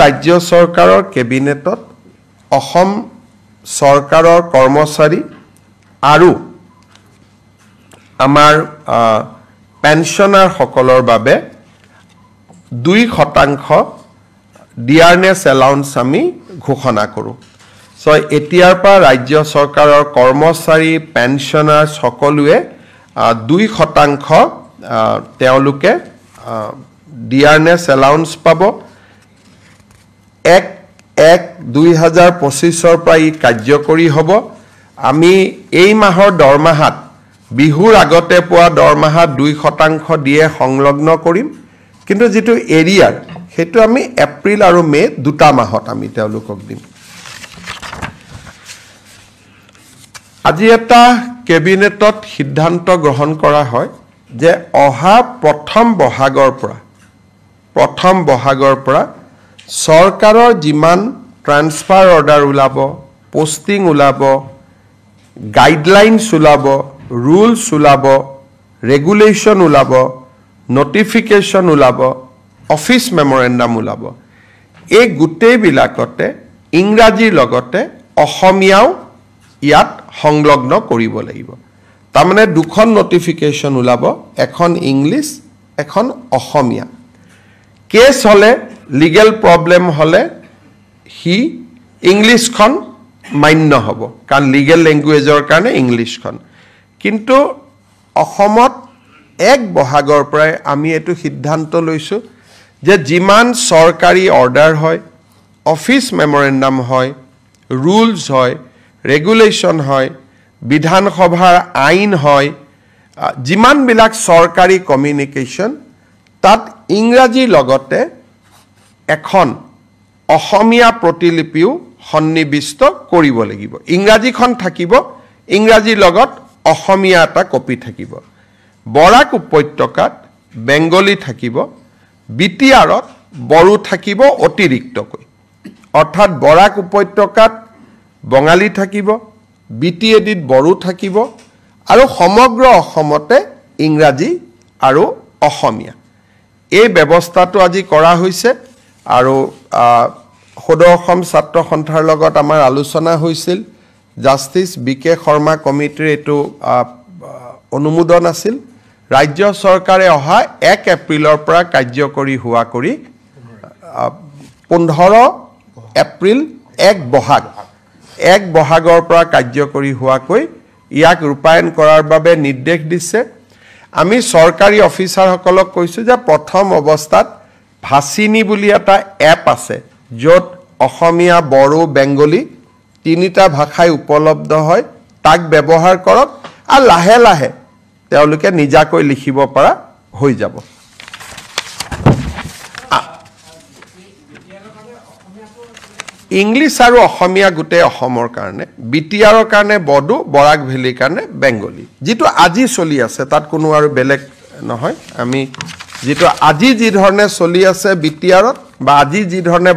ৰাজ্য চৰকাৰৰ কেবিনেটত অসম চৰকাৰৰ কৰ্মচাৰী আৰু আমাৰ পেনশনাৰ সকলৰ বাবে 2% ডিয়াৰনেছ এলাউন্স আমি ঘোষণা কৰোঁ সো এতিয়াৰ পৰা ৰাজ্য চৰকাৰৰ কৰ্মচাৰী পেনশনাৰ সকলোৱে 2% তেওঁলোকে ডিয়াৰনেছ এলাউন্স পাব 1/1/2025 পৰা ই কাৰ্যকৰী হ'ব আমি এই মাহৰ দৰমহাত বিহুৰ আগতে পোৱা দৰমহাত 2% দিয়ে সংলগ্ন কৰিম কিন্তু যেটো এৰিয়াৰ হেতু আমি এপ্ৰিল আৰু মে দুটা মাহত আমি তেওঁলোকক দিম আজি এটা কেবিনেটত সিদ্ধান্ত গ্ৰহণ কৰা হয় যে অহা প্ৰথম বহাগৰ পৰা চৰকাৰৰ যিমান ট্ৰান্সফাৰ অৰ্ডাৰ ওলাব পোষ্টিং ওলাব গাইডলাইনছ ওলাব ৰুলছ ওলাব ৰেগুলেশ্যন ওলাব নটিফিকেশ্যন ওলাব অফিচ মেমৰেণ্ডাম ওলাব এই গোটেইবিলাকতে ইংৰাজীৰ লগতে অসমীয়াও ইয়াত সংলগ্ন কৰিব লাগিব তাৰমানে দুখন নটিফিকেশ্যন ওলাব এখন ইংলিছ এখন অসমীয়া কেছ হলে লিগেল প্ৰবলেম হলে হি ইংলিছখন মান্য হ'ব কাৰণ লিগেল ল্যাঙ্গুৱেজৰ কাৰণে ইংলিছখন কিন্তু অসমত 1 বহাগৰ পৰা আমি এটো সিদ্ধান্ত লৈছো যে যিমান সৰকাৰি অৰ্ডাৰ হয় অফিচ মেমৰেণ্ডাম হয় ৰুলছ হয় ৰেগুলেশ্যন হয় বিধানসভাৰ আইন হয় যিমান বিলাক সৰকাৰি কমিউনিকেশ্যন তাত ইংৰাজীৰ লগতে এখন অসমীয়া প্ৰতিলিপিও সন্নিবিষ্ট কৰিব লাগিব ইংৰাজীখন থাকিব ইংৰাজীৰ লগত অসমীয়া এটা কপি থাকিব বৰাক উপত্যকাত বেংগলী থাকিব বিটিআৰত বড়ো থাকিব অতিৰিক্তকৈ অৰ্থাৎ বৰাক উপত্যকাত বঙালী থাকিব বিটিএডিত বড়ো থাকিব আৰু সমগ্ৰ অসমতে ইংৰাজী আৰু অসমীয়া এই ব্যৱস্থাটো আজি কৰা হৈছে আৰু সদৌ অসম ছাত্ৰ সন্থাৰ লগত আমাৰ আলোচনা হৈছিল জাস্টিস বিকে শৰ্মা কমিটিৰ এটো অনুমোদন আছিল ৰাজ্য চৰকাৰে অহা 1 এপ্ৰিলৰ পৰা কাৰ্যকৰী হোৱা কৰি 15 এপ্ৰিল 1 বহাগৰ পৰা কাৰ্যকৰী হোৱাকৈ ইয়াক ৰূপায়ণ কৰাৰ বাবে নিৰ্দেশ দিছে আমি সৰকাৰি অফিচাৰ সকলক কৈছো যে প্ৰথম অৱস্থাত ভাসিনী বুলি এটা এপ আছে যত অসমীয়া বড়ো বেংগলী তিনিটা ভাষাই উপলব্ধ হয় তাক ব্যৱহাৰ কৰক আৰু লাহে লাহে তেওঁলোকে নিজাকৈ লিখিব পৰা হৈ যাব ইংলিছ আৰু অসমীয়া গুটে অসমৰ কাৰণে বিটিআৰৰ কাৰণে বড়ো বৰাক ভেলীৰ কাৰণে বেংগলী যেটো আজি চলি আছে তাত কোনো আৰু বেলেগ নহয় আমি যেটো আজি যি ধৰণে চলি আছে বিটিআৰত বা আজি যি ধৰণে